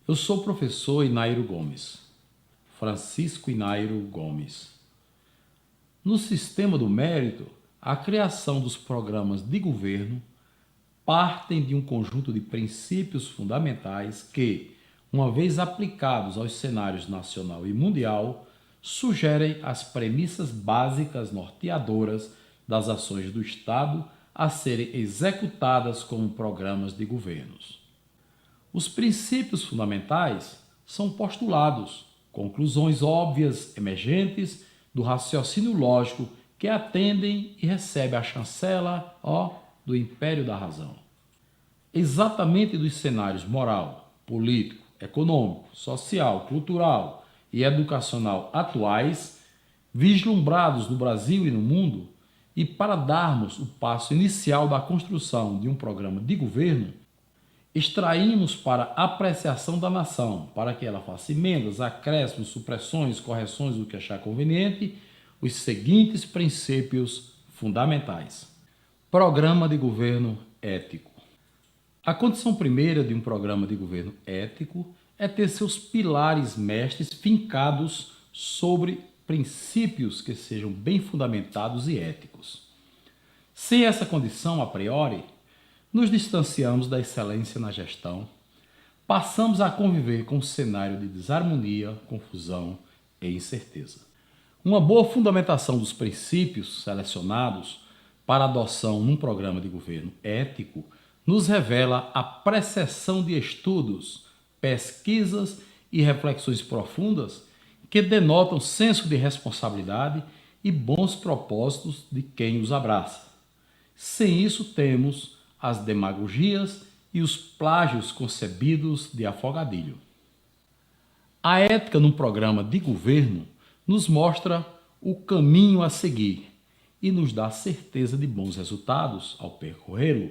Eu sou o professor Inairo Gomes, Francisco Inairo Gomes. No sistema do mérito, a criação dos programas de governo partem de um conjunto de princípios fundamentais que, uma vez aplicados aos cenários nacional e mundial, sugerem as premissas básicas norteadoras das ações do Estado a serem executadas como programas de governos. Os princípios fundamentais são postulados, conclusões óbvias emergentes do raciocínio lógico que atendem e recebem a chancela do império da razão. Exatamente dos cenários moral, político, econômico, social, cultural e educacional atuais, vislumbrados no Brasil e no mundo, e para darmos o passo inicial da construção de um programa de governo, extraímos para apreciação da nação, para que ela faça emendas, acréscimos, supressões, correções, o que achar conveniente, os seguintes princípios fundamentais. Programa de governo ético. A condição primeira de um programa de governo ético é ter seus pilares mestres fincados sobre princípios que sejam bem fundamentados e éticos. Sem essa condição, a priori, nos distanciamos da excelência na gestão, passamos a conviver com um cenário de desarmonia, confusão e incerteza. Uma boa fundamentação dos princípios selecionados para adoção num programa de governo ético nos revela a precessão de estudos, pesquisas e reflexões profundas que denotam senso de responsabilidade e bons propósitos de quem os abraça. Sem isso, temos as demagogias e os plágios concebidos de afogadilho. A ética num programa de governo nos mostra o caminho a seguir e nos dá certeza de bons resultados ao percorrê-lo,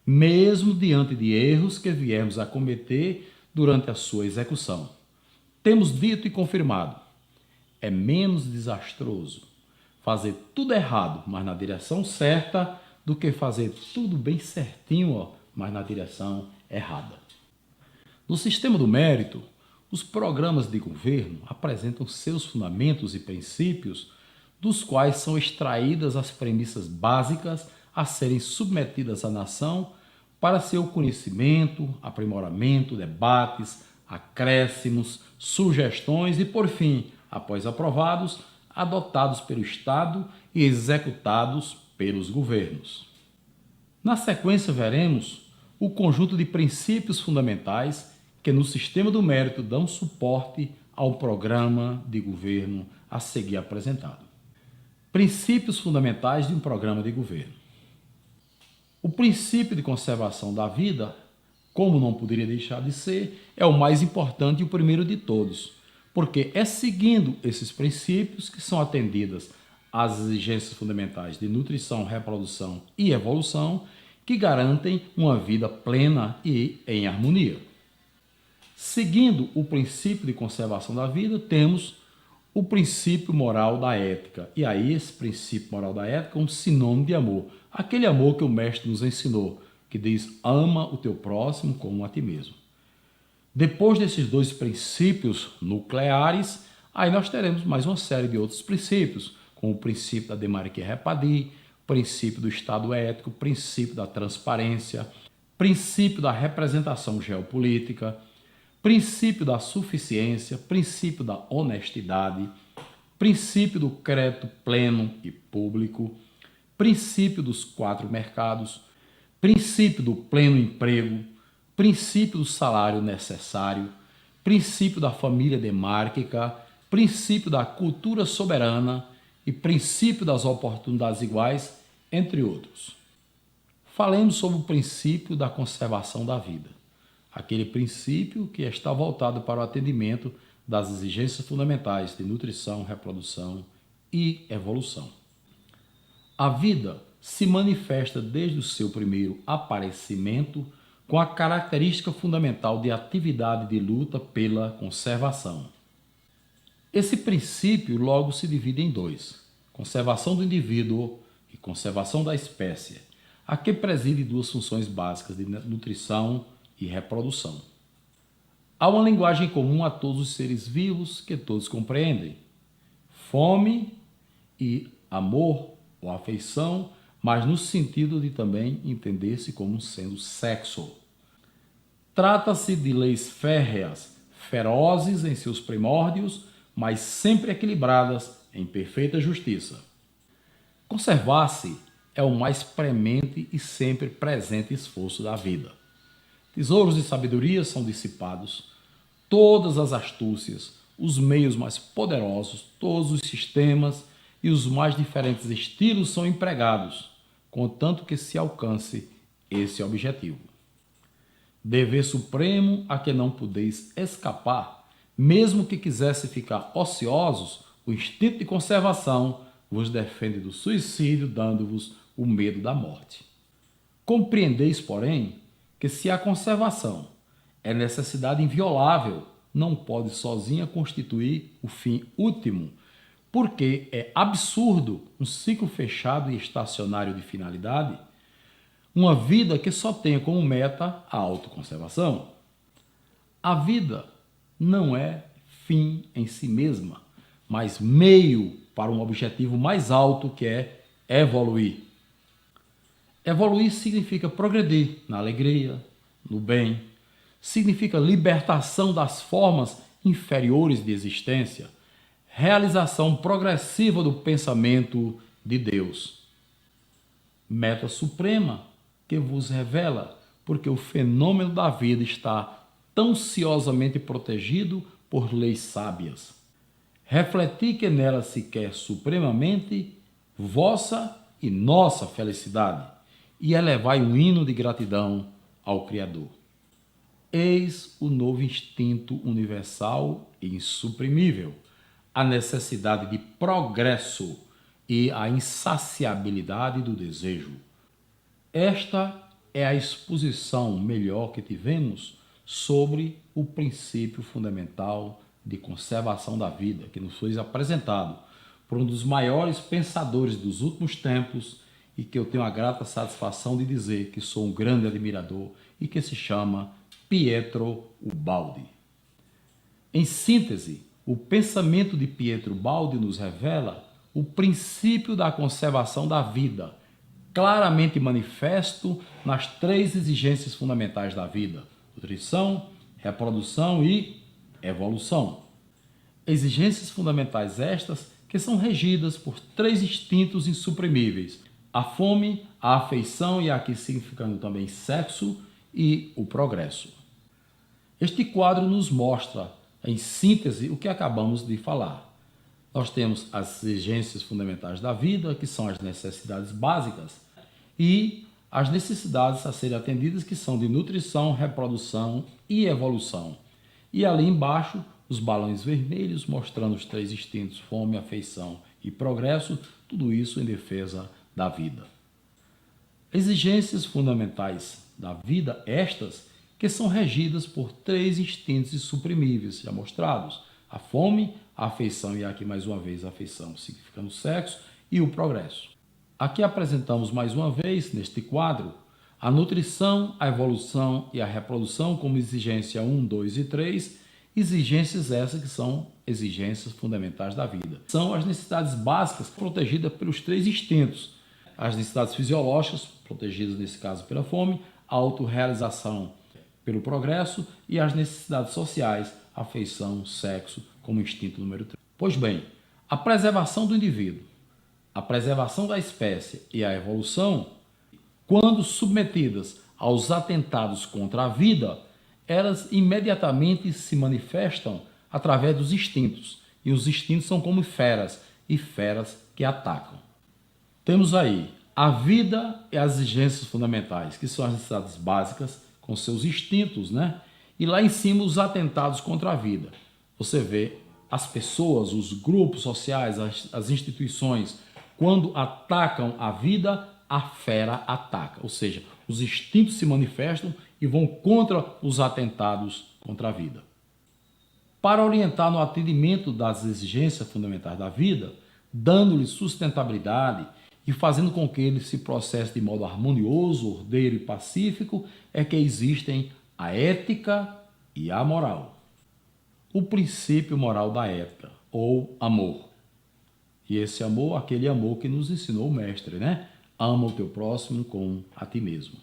mesmo diante de erros que viemos a cometer durante a sua execução. Temos dito e confirmado, é menos desastroso fazer tudo errado, mas na direção certa, do que fazer tudo bem certinho, mas na direção errada. No sistema do mérito, os programas de governo apresentam seus fundamentos e princípios, dos quais são extraídas as premissas básicas a serem submetidas à nação para seu conhecimento, aprimoramento, debates, acréscimos, sugestões e, por fim, após aprovados, adotados pelo Estado e executados pelos governos. Na sequência, veremos o conjunto de princípios fundamentais que no sistema do mérito dão suporte ao programa de governo a seguir apresentado. Princípios fundamentais de um programa de governo. O princípio de conservação da vida, como não poderia deixar de ser, é o mais importante e o primeiro de todos, porque é seguindo esses princípios que são atendidas as exigências fundamentais de nutrição, reprodução e evolução que garantem uma vida plena e em harmonia. Seguindo o princípio de conservação da vida, temos o princípio moral da ética. E aí esse princípio moral da ética é um sinônimo de amor. Aquele amor que o mestre nos ensinou, que diz, ama o teu próximo como a ti mesmo. Depois desses dois princípios nucleares, aí nós teremos mais uma série de outros princípios, como o princípio da Demarque Repadi, princípio do Estado ético, princípio da transparência, princípio da representação geopolítica, princípio da suficiência, princípio da honestidade, princípio do crédito pleno e público, princípio dos 4 mercados, princípio do pleno emprego, princípio do salário necessário, princípio da família demárquica, princípio da cultura soberana e princípio das oportunidades iguais, entre outros. Falemos sobre o princípio da conservação da vida, aquele princípio que está voltado para o atendimento das exigências fundamentais de nutrição, reprodução e evolução. A vida se manifesta desde o seu primeiro aparecimento com a característica fundamental de atividade de luta pela conservação. Esse princípio logo se divide em dois, conservação do indivíduo e conservação da espécie, a que preside 2 funções básicas de nutrição e reprodução. Há uma linguagem comum a todos os seres vivos que todos compreendem. Fome e amor ou afeição, mas no sentido de também entender-se como sendo sexo. Trata-se de leis férreas, ferozes em seus primórdios, mas sempre equilibradas em perfeita justiça. Conservar-se é o mais premente e sempre presente esforço da vida. Tesouros de sabedoria são dissipados, todas as astúcias, os meios mais poderosos, todos os sistemas e os mais diferentes estilos são empregados, contanto que se alcance esse objetivo. Dever supremo a que não podeis escapar, mesmo que quisesse ficar ociosos, o instinto de conservação vos defende do suicídio, dando-vos o medo da morte. Compreendeis, porém, que se a conservação é necessidade inviolável, não pode sozinha constituir o fim último, porque é absurdo um ciclo fechado e estacionário de finalidade, uma vida que só tenha como meta a autoconservação. A vida não é fim em si mesma, mas meio para um objetivo mais alto que é evoluir. Evoluir significa progredir na alegria, no bem, significa libertação das formas inferiores de existência, realização progressiva do pensamento de Deus. Meta suprema que vos revela, porque o fenômeno da vida está tão ciosamente protegido por leis sábias. Refleti que nela se quer supremamente vossa e nossa felicidade, e elevai um hino de gratidão ao Criador. Eis o novo instinto universal e insuprimível, a necessidade de progresso e a insaciabilidade do desejo. Esta é a exposição melhor que tivemos sobre o princípio fundamental de conservação da vida, que nos foi apresentado por um dos maiores pensadores dos últimos tempos e que eu tenho a grata satisfação de dizer que sou um grande admirador e que se chama Pietro Ubaldi. Em síntese, o pensamento de Pietro Ubaldi nos revela o princípio da conservação da vida, claramente manifesto nas três exigências fundamentais da vida: nutrição, reprodução e evolução. Exigências fundamentais estas que são regidas por três instintos insuprimíveis: a fome, a afeição e aqui significando também sexo e o progresso. Este quadro nos mostra, em síntese, o que acabamos de falar. Nós temos as exigências fundamentais da vida, que são as necessidades básicas, e as necessidades a serem atendidas, que são de nutrição, reprodução e evolução. E ali embaixo, os balões vermelhos mostrando os três instintos: fome, afeição e progresso, tudo isso em defesa da vida. Exigências fundamentais da vida, estas que são regidas por três instintos insuprimíveis, já mostrados: a fome, a afeição e aqui mais uma vez a afeição, significando sexo, e o progresso. Aqui apresentamos mais uma vez, neste quadro, a nutrição, a evolução e a reprodução como exigência 1, 2 e 3, exigências essas que são exigências fundamentais da vida. São as necessidades básicas protegidas pelos três instintos: as necessidades fisiológicas, protegidas nesse caso pela fome, a autorrealização pelo progresso e as necessidades sociais, afeição, sexo, como instinto número 3. Pois bem, a preservação do indivíduo, a preservação da espécie e a evolução, quando submetidas aos atentados contra a vida, elas imediatamente se manifestam através dos instintos, e os instintos são como feras, e feras que atacam. Temos aí a vida e as exigências fundamentais, que são as necessidades básicas, com seus instintos, né? E lá em cima os atentados contra a vida. Você vê as pessoas, os grupos sociais, as instituições, quando atacam a vida, a fera ataca. Ou seja, os instintos se manifestam e vão contra os atentados contra a vida. Para orientar no atendimento das exigências fundamentais da vida, dando-lhe sustentabilidade e fazendo com que ele se processe de modo harmonioso, ordeiro e pacífico, é que existem a ética e a moral. o princípio moral da ética, ou amor. E esse amor, aquele amor que nos ensinou o mestre, né? Ama o teu próximo como a ti mesmo.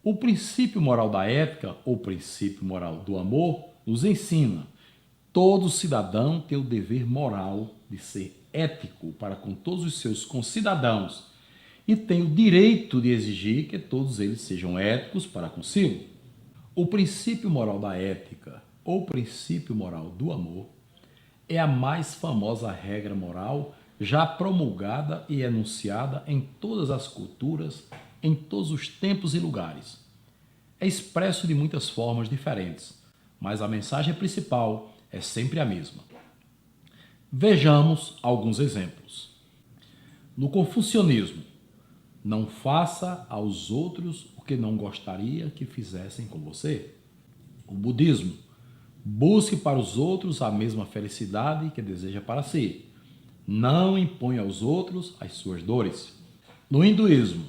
O princípio moral da ética, ou princípio moral do amor, nos ensina: todo cidadão tem o dever moral de ser ético para com todos os seus concidadãos e tem o direito de exigir que todos eles sejam éticos para consigo. O princípio moral da ética, ou princípio moral do amor, é a mais famosa regra moral já promulgada e enunciada em todas as culturas, em todos os tempos e lugares. É expresso de muitas formas diferentes, mas a mensagem principal é sempre a mesma. Vejamos alguns exemplos. No confucionismo, não faça aos outros o que não gostaria que fizessem com você. O budismo, busque para os outros a mesma felicidade que deseja para si. Não imponha aos outros as suas dores. No hinduísmo,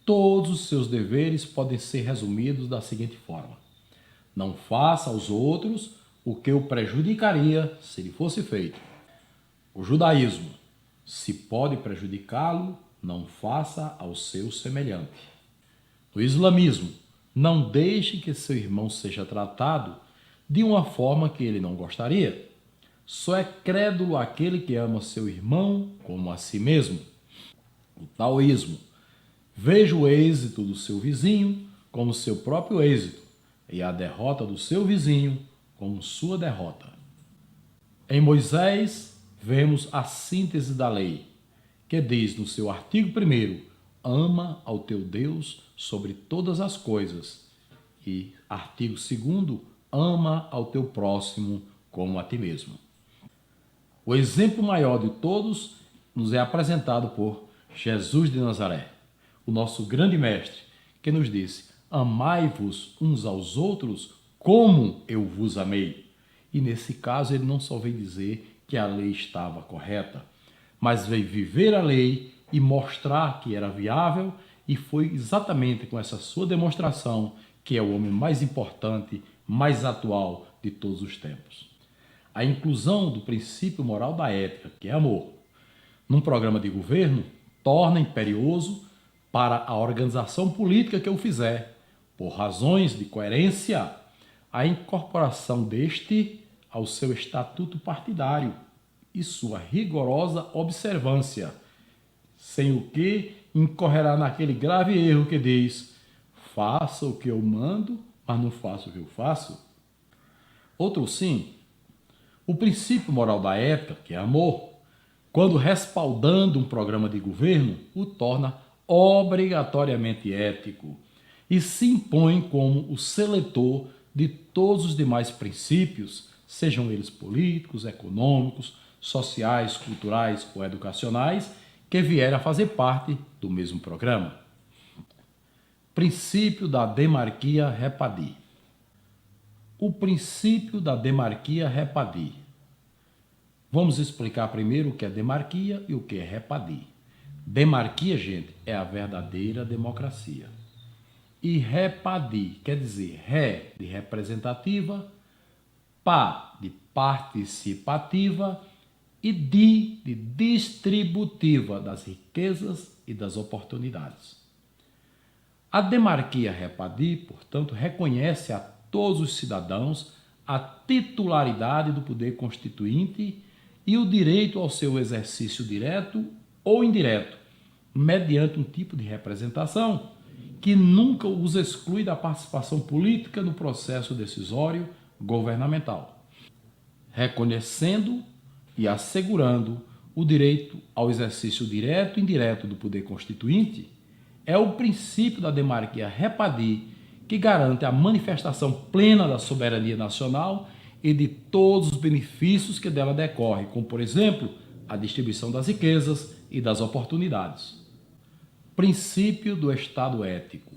todos os seus deveres podem ser resumidos da seguinte forma: não faça aos outros o que o prejudicaria se lhe fosse feito. O judaísmo, se pode prejudicá-lo, não faça ao seu semelhante. No islamismo, não deixe que seu irmão seja tratado de uma forma que ele não gostaria. Só é crédulo aquele que ama seu irmão como a si mesmo. O taoísmo, veja o êxito do seu vizinho como seu próprio êxito e a derrota do seu vizinho como sua derrota. Em Moisés, vemos a síntese da lei, que diz no seu artigo 1º, ama ao teu Deus sobre todas as coisas, e artigo 2º, ama ao teu próximo como a ti mesmo. O exemplo maior de todos nos é apresentado por Jesus de Nazaré, o nosso grande mestre, que nos disse: amai-vos uns aos outros como eu vos amei. E nesse caso ele não só veio dizer que a lei estava correta, mas veio viver a lei e mostrar que era viável, e foi exatamente com essa sua demonstração que é o homem mais importante, mais atual de todos os tempos. A inclusão do princípio moral da ética, que é amor, num programa de governo, torna imperioso para a organização política que o fizer, por razões de coerência, a incorporação deste ao seu estatuto partidário e sua rigorosa observância, sem o que incorrerá naquele grave erro que diz: faça o que eu mando, mas não faça o que eu faço. Outro sim, o princípio moral da ética, que é amor, quando respaldando um programa de governo, o torna obrigatoriamente ético e se impõe como o seletor de todos os demais princípios, sejam eles políticos, econômicos, sociais, culturais ou educacionais, que vierem a fazer parte do mesmo programa. Princípio da demarquia Repadi. O princípio da demarquia Repadi. Vamos explicar primeiro o que é demarquia e o que é Repadi. Demarquia, gente, é a verdadeira democracia. E Repadi quer dizer ré de representativa, pá de participativa e de distributiva das riquezas e das oportunidades. A demarquia Repadi, portanto, reconhece a todos os cidadãos a titularidade do poder constituinte e o direito ao seu exercício direto ou indireto, mediante um tipo de representação que nunca os exclui da participação política no processo decisório governamental, reconhecendo e assegurando o direito ao exercício direto e indireto do poder constituinte. É o princípio da demarquia Repadi que garante a manifestação plena da soberania nacional e de todos os benefícios que dela decorrem, como, por exemplo, a distribuição das riquezas e das oportunidades. Princípio do Estado ético.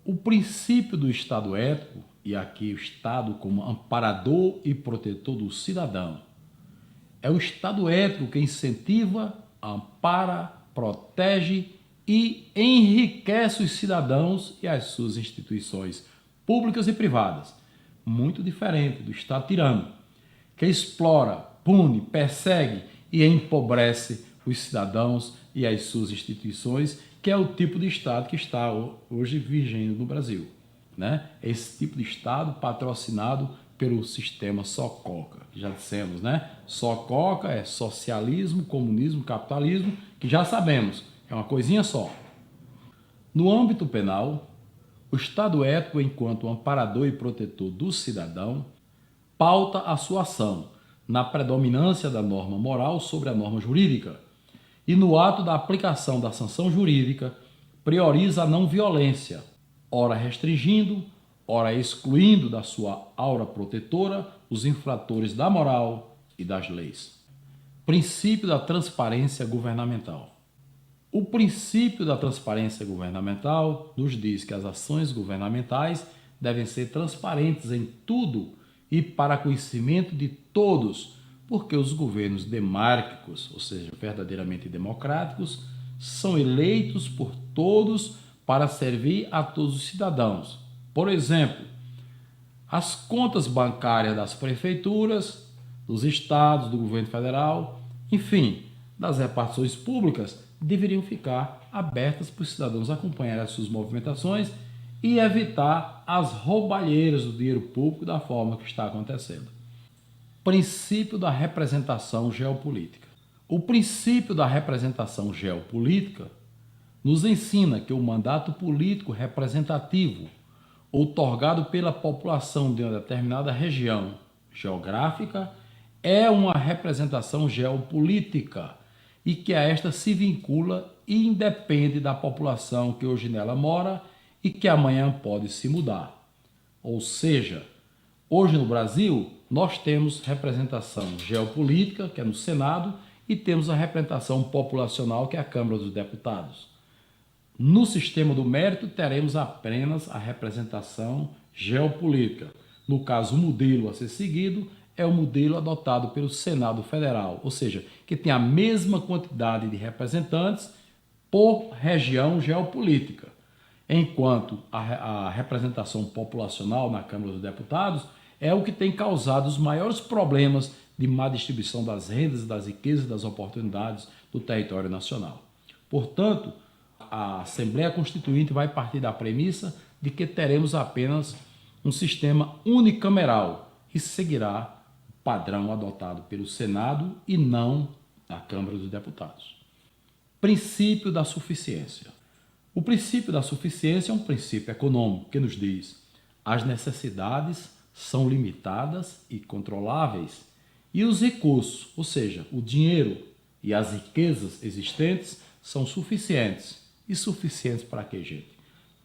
O princípio do Estado ético, e aqui o Estado como amparador e protetor do cidadão, é o Estado ético que incentiva, ampara, protege e enriquece os cidadãos e as suas instituições públicas e privadas, muito diferente do Estado tirano, que explora, pune, persegue e empobrece os cidadãos e as suas instituições, que é o tipo de Estado que está hoje vigente no Brasil, né? Esse tipo de Estado patrocinado pelo sistema Sococa, que já dissemos, né? Sococa é socialismo, comunismo, capitalismo, que já sabemos, é uma coisinha só. No âmbito penal, o Estado ético, enquanto amparador e protetor do cidadão, pauta a sua ação na predominância da norma moral sobre a norma jurídica e, no ato da aplicação da sanção jurídica, prioriza a não violência, ora restringindo, ora excluindo da sua aura protetora os infratores da moral e das leis. Princípio da transparência governamental. O princípio da transparência governamental nos diz que as ações governamentais devem ser transparentes em tudo e para conhecimento de todos, porque os governos demárquicos, ou seja, verdadeiramente democráticos, são eleitos por todos para servir a todos os cidadãos. Por exemplo, as contas bancárias das prefeituras, dos estados, do governo federal, enfim, das repartições públicas, deveriam ficar abertas para os cidadãos acompanharem as suas movimentações e evitar as roubalheiras do dinheiro público da forma que está acontecendo. Princípio da representação geopolítica. O princípio da representação geopolítica nos ensina que o mandato político representativo outorgado pela população de uma determinada região geográfica é uma representação geopolítica e que a esta se vincula e independe da população que hoje nela mora e que amanhã pode se mudar. Ou seja, hoje no Brasil nós temos representação geopolítica, que é no Senado, e temos a representação populacional, que é a Câmara dos Deputados. No sistema do mérito teremos apenas a representação geopolítica. No caso, o modelo a ser seguido é o modelo adotado pelo Senado Federal, ou seja, que tem a mesma quantidade de representantes por região geopolítica, enquanto a representação populacional na Câmara dos Deputados é o que tem causado os maiores problemas de má distribuição das rendas, das riquezas e das oportunidades do território nacional. Portanto, a Assembleia Constituinte vai partir da premissa de que teremos apenas um sistema unicameral e seguirá o padrão adotado pelo Senado e não a Câmara dos Deputados. Princípio da suficiência. O princípio da suficiência é um princípio econômico que nos diz: as necessidades são limitadas e controláveis e os recursos, ou seja, o dinheiro e as riquezas existentes, são suficientes. E suficientes para quê, gente?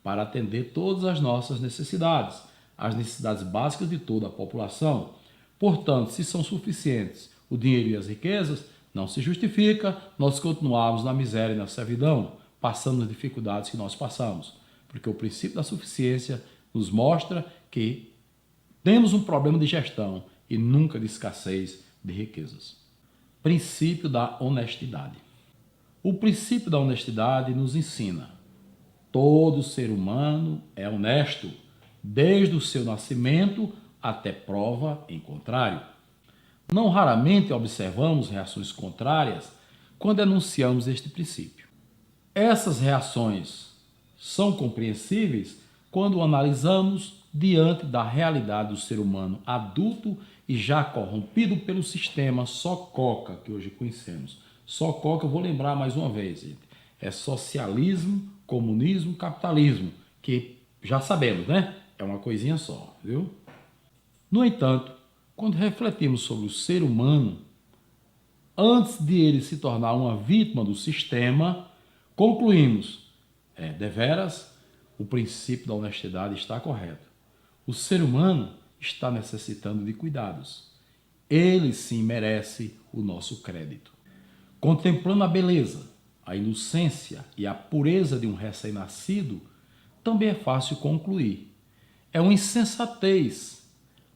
Para atender todas as nossas necessidades, as necessidades básicas de toda a população. Portanto, se são suficientes o dinheiro e as riquezas, não se justifica nós continuarmos na miséria e na servidão, passando as dificuldades que nós passamos. Porque o princípio da suficiência nos mostra que temos um problema de gestão e nunca de escassez de riquezas. Princípio da honestidade. O princípio da honestidade nos ensina: todo ser humano é honesto, desde o seu nascimento até prova em contrário. Não raramente observamos reações contrárias quando enunciamos este princípio. Essas reações são compreensíveis quando analisamos diante da realidade do ser humano adulto e já corrompido pelo sistema Sococa que hoje conhecemos. Sococa, eu vou lembrar mais uma vez, gente, é socialismo, comunismo, capitalismo, que já sabemos, né? É uma coisinha só, viu? No entanto, quando refletimos sobre o ser humano, antes de ele se tornar uma vítima do sistema, concluímos, deveras, o princípio da honestidade está correto. O ser humano está necessitando de cuidados. Ele sim merece o nosso crédito. Contemplando a beleza, a inocência e a pureza de um recém-nascido, também é fácil concluir: é uma insensatez.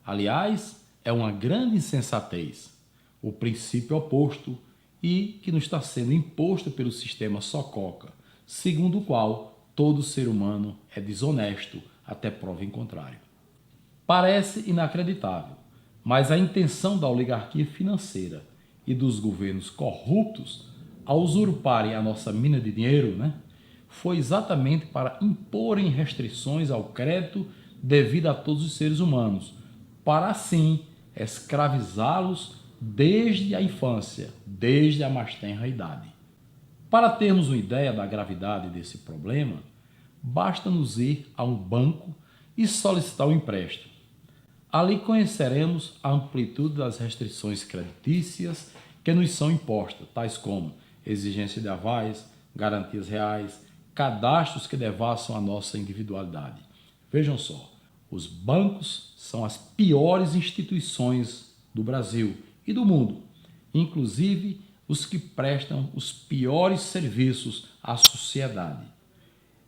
Aliás, é uma grande insensatez, o princípio oposto e que nos está sendo imposto pelo sistema Sococa, segundo o qual todo ser humano é desonesto até prova em contrário. Parece inacreditável, mas a intenção da oligarquia financeira e dos governos corruptos ao usurparem a nossa mina de dinheiro, foi exatamente para imporem restrições ao crédito devido a todos os seres humanos, para assim escravizá-los desde a infância, desde a mais tenra idade. Para termos uma ideia da gravidade desse problema, basta nos ir a um banco e solicitar um empréstimo. Ali conheceremos a amplitude das restrições creditícias que nos são impostas, tais como exigência de avais, garantias reais, cadastros que devassam a nossa individualidade. Vejam só, os bancos são as piores instituições do Brasil e do mundo, inclusive os que prestam os piores serviços à sociedade.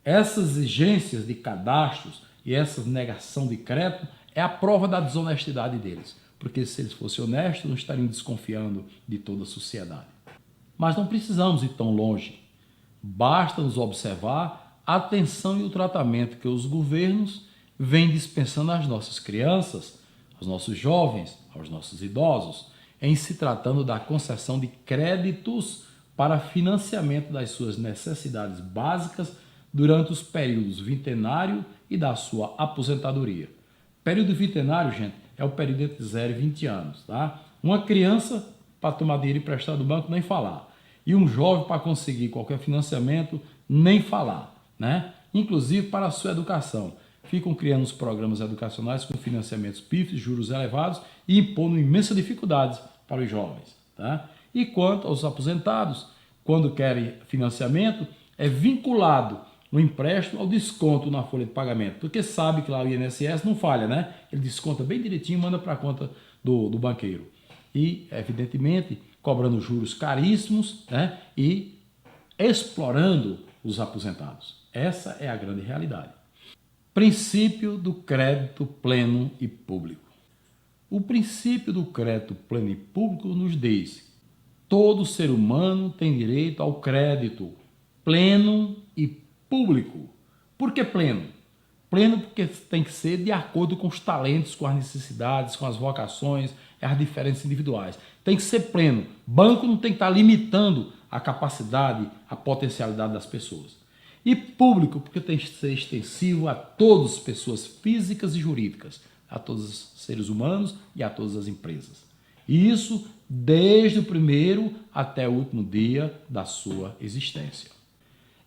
Essas exigências de cadastros e essa negação de crédito é a prova da desonestidade deles, porque se eles fossem honestos, não estariam desconfiando de toda a sociedade. Mas não precisamos ir tão longe. Basta nos observar a atenção e o tratamento que os governos vêm dispensando às nossas crianças, aos nossos jovens, aos nossos idosos, em se tratando da concessão de créditos para financiamento das suas necessidades básicas durante os períodos vintenário e da sua aposentadoria. Período vintenário, gente, é o período entre 0 e 20 anos, tá? Uma criança, para tomar dinheiro emprestado do banco, nem falar. E um jovem, para conseguir qualquer financiamento, nem falar, Inclusive para a sua educação. Ficam criando os programas educacionais com financiamentos pífios, juros elevados e impondo imensas dificuldades para os jovens, tá? E quanto aos aposentados, quando querem financiamento, é vinculado o empréstimo ao desconto na folha de pagamento, porque sabe que lá o INSS não falha, Ele desconta bem direitinho e manda para a conta do banqueiro. E, evidentemente, cobrando juros caríssimos, e explorando os aposentados. Essa é a grande realidade. Princípio do crédito pleno e público. O princípio do crédito pleno e público nos diz que todo ser humano tem direito ao crédito pleno e público. Por que pleno? Pleno porque tem que ser de acordo com os talentos, com as necessidades, com as vocações, as diferenças individuais. Tem que ser pleno. Banco não tem que estar limitando a capacidade, a potencialidade das pessoas. E público porque tem que ser extensivo a todas as pessoas físicas e jurídicas, a todos os seres humanos e a todas as empresas. E isso desde o primeiro até o último dia da sua existência.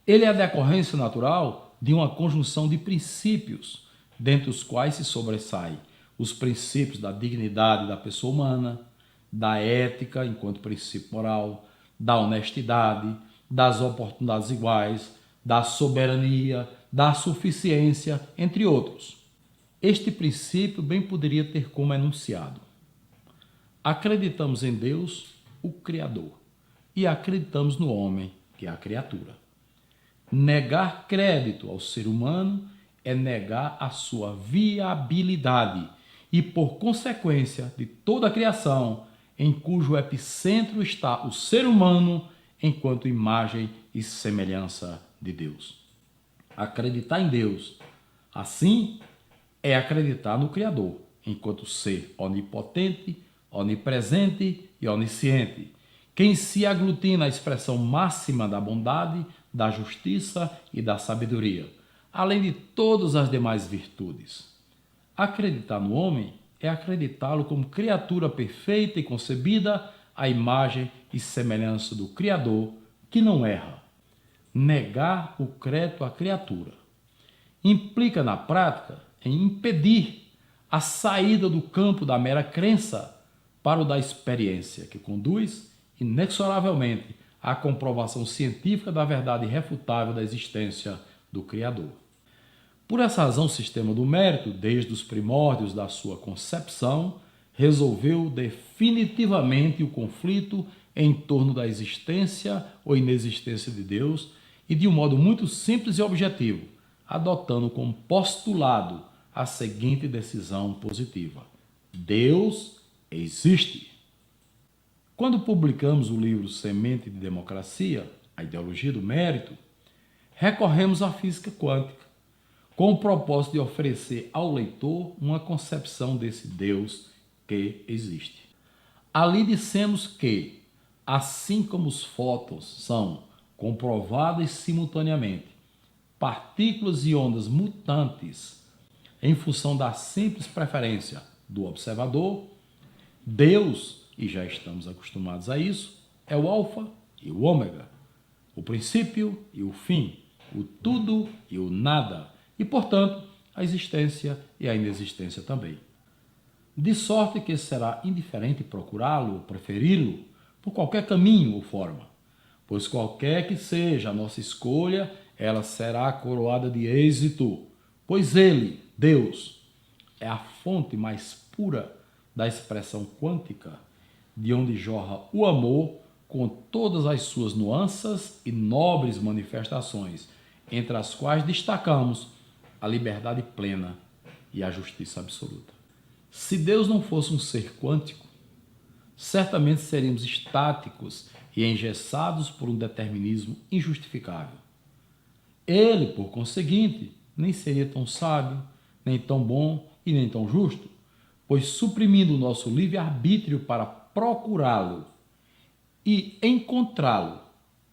Ele é a decorrência natural de uma conjunção de princípios, dentre os quais se sobressaem os princípios da dignidade da pessoa humana, da ética enquanto princípio moral, da honestidade, das oportunidades iguais, da soberania, da suficiência, entre outros. Este princípio bem poderia ter como enunciado: acreditamos em Deus, o Criador, e acreditamos no homem, que é a criatura. Negar crédito ao ser humano é negar a sua viabilidade e, por consequência, de toda a criação, em cujo epicentro está o ser humano enquanto imagem e semelhança de Deus. Acreditar em Deus, assim, é acreditar no Criador, enquanto ser onipotente, onipresente e onisciente, que em si aglutina a expressão máxima da bondade, da justiça e da sabedoria, além de todas as demais virtudes. Acreditar no homem é acreditá-lo como criatura perfeita e concebida à imagem e semelhança do Criador, que não erra. Negar o crédito à criatura implica, na prática, em impedir a saída do campo da mera crença para o da experiência, que conduz inexoravelmente à comprovação científica da verdade irrefutável da existência do Criador. Por essa razão, o sistema do mérito, desde os primórdios da sua concepção, resolveu definitivamente o conflito em torno da existência ou inexistência de Deus e de um modo muito simples e objetivo, adotando como postulado a seguinte decisão positiva: Deus existe. Quando publicamos o livro Semente de Democracia, a ideologia do mérito, recorremos à física quântica, com o propósito de oferecer ao leitor uma concepção desse Deus que existe. Ali dissemos que, assim como os fótons são comprovadas simultaneamente, partículas e ondas mutantes em função da simples preferência do observador, Deus, e já estamos acostumados a isso, é o alfa e o ômega, o princípio e o fim, o tudo e o nada, e, portanto, a existência e a inexistência também. De sorte que será indiferente procurá-lo ou preferi-lo por qualquer caminho ou forma, pois qualquer que seja a nossa escolha, ela será coroada de êxito, pois ele, Deus, é a fonte mais pura da expressão quântica, de onde jorra o amor com todas as suas nuances e nobres manifestações, entre as quais destacamos a liberdade plena e a justiça absoluta. Se Deus não fosse um ser quântico, certamente seríamos estáticos e engessados por um determinismo injustificável. Ele, por conseguinte, nem seria tão sábio, nem tão bom e nem tão justo, pois suprimindo o nosso livre-arbítrio para procurá-lo e encontrá-lo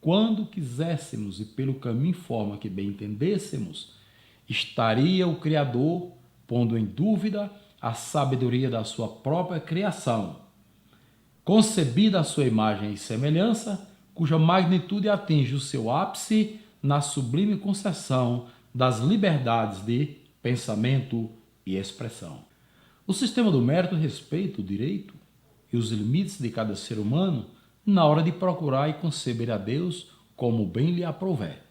quando quiséssemos e pelo caminho e forma que bem entendêssemos, estaria o Criador pondo em dúvida a sabedoria da sua própria criação, concebida à sua imagem e semelhança, cuja magnitude atinge o seu ápice na sublime concessão das liberdades de pensamento e expressão. O sistema do mérito respeita o direito e os limites de cada ser humano na hora de procurar e conceber a Deus como bem lhe aprouver,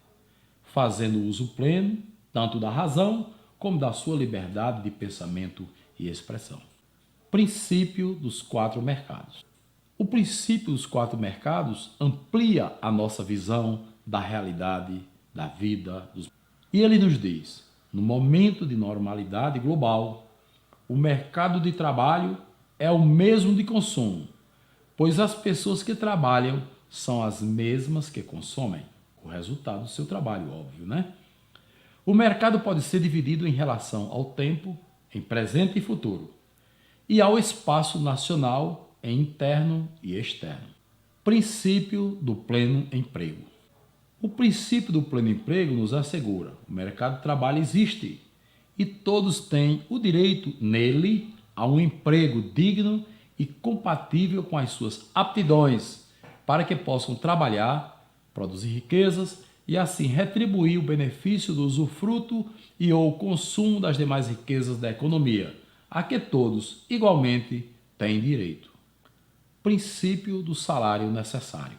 fazendo uso pleno tanto da razão como da sua liberdade de pensamento e expressão. Princípio dos 4 mercados. O princípio dos 4 mercados amplia a nossa visão da realidade, da vida. E ele nos diz, no momento de normalidade global, o mercado de trabalho é o mesmo de consumo, pois as pessoas que trabalham são as mesmas que consomem. O resultado do seu trabalho, óbvio, né? O mercado pode ser dividido em relação ao tempo, em presente e futuro, e ao espaço nacional, em interno e externo. Princípio do pleno emprego. O princípio do pleno emprego nos assegura: o mercado de trabalho existe e todos têm o direito nele a um emprego digno e compatível com as suas aptidões, para que possam trabalhar, produzir riquezas e assim retribuir o benefício do usufruto e ou consumo das demais riquezas da economia, a que todos igualmente têm direito. Princípio do salário necessário.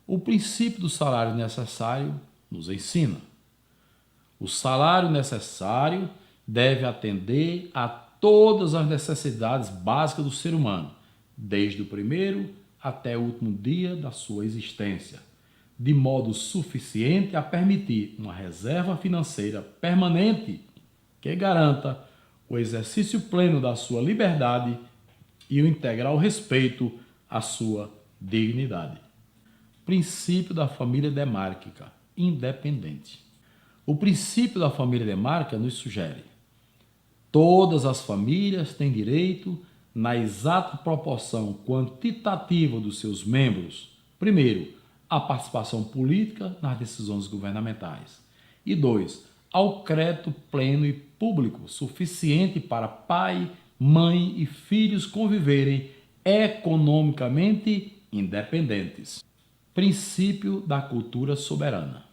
O princípio do salário necessário nos ensina: o salário necessário deve atender a todas as necessidades básicas do ser humano, desde o primeiro até o último dia da sua existência, de modo suficiente a permitir uma reserva financeira permanente que garanta o exercício pleno da sua liberdade e o integral respeito à sua dignidade. Princípio da família demárquica, independente. O princípio da família demárquica nos sugere: todas as famílias têm direito, na exata proporção quantitativa dos seus membros, primeiro, à participação política nas decisões governamentais, e 2, ao crédito pleno e público suficiente para pai, mãe e filhos conviverem economicamente independentes. Princípio da cultura soberana.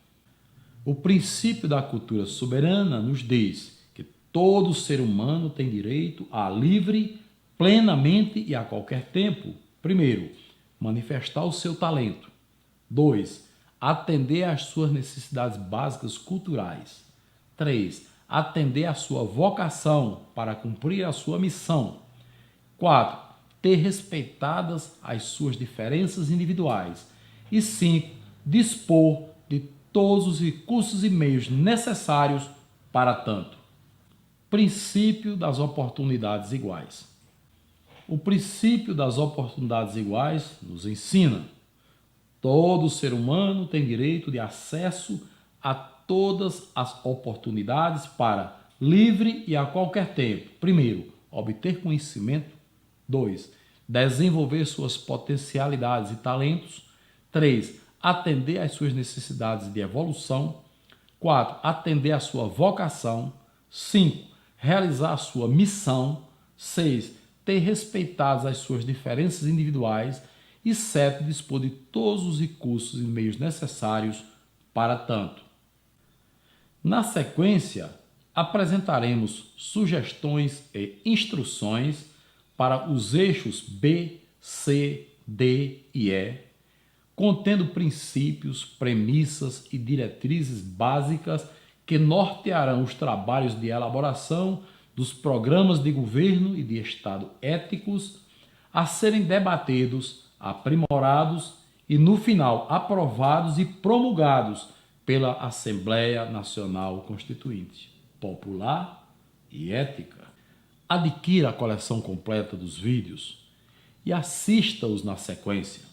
O princípio da cultura soberana nos diz que todo ser humano tem direito a livre, plenamente e a qualquer tempo, primeiro, manifestar o seu talento, 2, atender às suas necessidades básicas culturais, 3, atender à sua vocação para cumprir a sua missão, 4, ter respeitadas as suas diferenças individuais e 5, dispor de todos os recursos e meios necessários para tanto. Princípio das oportunidades iguais. O princípio das oportunidades iguais nos ensina: todo ser humano tem direito de acesso a todas as oportunidades para, livre e a qualquer tempo, primeiro, obter conhecimento, 2, desenvolver suas potencialidades e talentos, 3, atender às suas necessidades de evolução, 4, atender à sua vocação, 5, realizar a sua missão, 6, ter respeitadas as suas diferenças individuais e 7, dispor de todos os recursos e meios necessários para tanto. Na sequência, apresentaremos sugestões e instruções para os eixos B, C, D e E, contendo princípios, premissas e diretrizes básicas que nortearão os trabalhos de elaboração dos programas de governo e de Estado éticos a serem debatidos, aprimorados e, no final, aprovados e promulgados pela Assembleia Nacional Constituinte, Popular e Ética. Adquira a coleção completa dos vídeos e assista-os na sequência.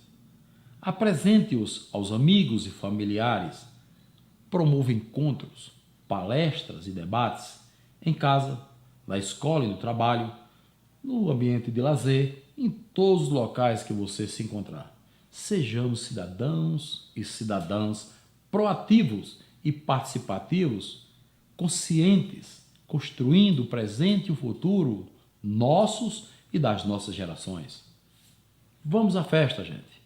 Apresente-os aos amigos e familiares. Promova encontros, palestras e debates em casa, na escola e no trabalho, no ambiente de lazer, em todos os locais que você se encontrar. Sejamos cidadãos e cidadãs proativos e participativos, conscientes, construindo o presente e o futuro nossos e das nossas gerações. Vamos à festa, gente!